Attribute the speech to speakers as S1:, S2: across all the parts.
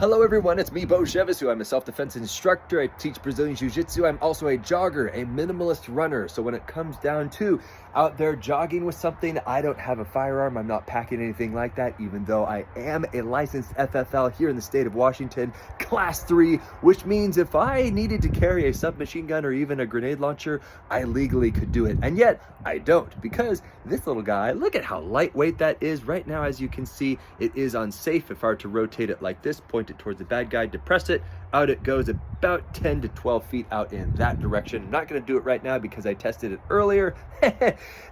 S1: Hello everyone, it's me, Beau. I'm a self-defense instructor. I teach Brazilian Jiu-Jitsu. I'm also a jogger, a minimalist runner. So when it comes down to out there jogging with something, I don't have a firearm. I'm not packing anything like that, even though I am a licensed FFL here in the state of Washington, class 3, which means if I needed to carry a submachine gun or even a grenade launcher, I legally could do it. And yet I don't, because this little guy, look at how lightweight that is. Right now, as you can see, it is unsafe. If I were to rotate it like this, point it towards the bad guy, depress it, out it goes about 10 to 12 feet out in that direction. I'm not going to do it right now because I tested it earlier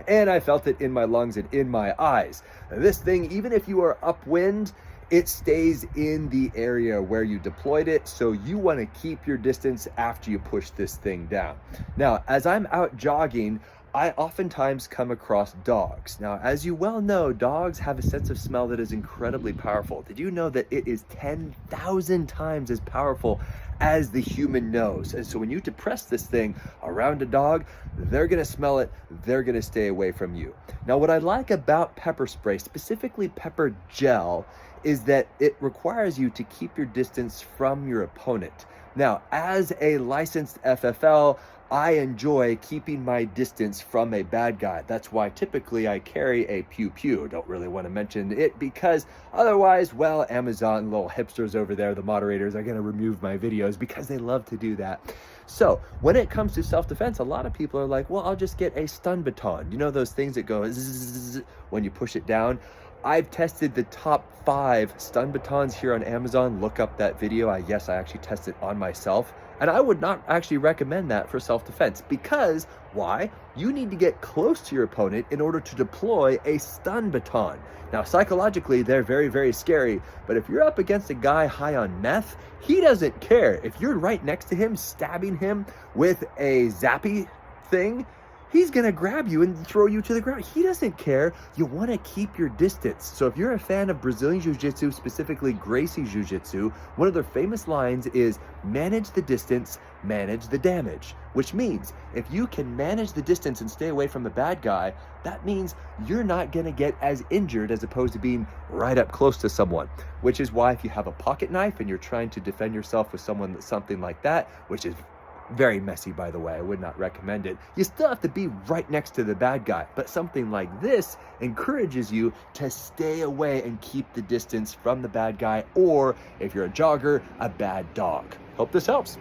S1: and I felt it in my lungs and in my eyes. Now, this thing, even if you are upwind, it stays in the area where you deployed it, so you want to keep your distance after you push this thing down. Now, as I'm out jogging, I oftentimes come across dogs. Now, as you well know, dogs have a sense of smell that is incredibly powerful. Did you know that it is 10,000 times as powerful as the human nose? And so when you depress this thing around a dog, they're gonna smell it, they're gonna stay away from you. Now, what I like about pepper spray, specifically pepper gel, is that it requires you to keep your distance from your opponent. Now, as a licensed FFL, I enjoy keeping my distance from a bad guy. That's why typically I carry a pew-pew. Don't really want to mention it because otherwise, well, Amazon, little hipsters over there, the moderators, are gonna remove my videos because they love to do that. So when it comes to self-defense, a lot of people are like, well, I'll just get a stun baton. You know those things that go zzz when you push it down? I've tested the top 5 stun batons here on Amazon. Look up that video. Yes, I actually tested it on myself. And I would not actually recommend that for self-defense because, why? You need to get close to your opponent in order to deploy a stun baton. Now, psychologically, they're very, very scary, but if you're up against a guy high on meth, he doesn't care. If you're right next to him, stabbing him with a zappy thing, he's gonna grab you and throw you to the ground. He doesn't care. You wanna keep your distance. So if you're a fan of Brazilian Jiu-Jitsu, specifically Gracie Jiu-Jitsu, one of their famous lines is, manage the distance, manage the damage. Which means, if you can manage the distance and stay away from the bad guy, that means you're not gonna get as injured as opposed to being right up close to someone. Which is why if you have a pocket knife and you're trying to defend yourself with something like that, which is very messy, by the way, I would not recommend it. You still have to be right next to the bad guy, but something like this encourages you to stay away and keep the distance from the bad guy, or if you're a jogger, a bad dog. Hope this helps.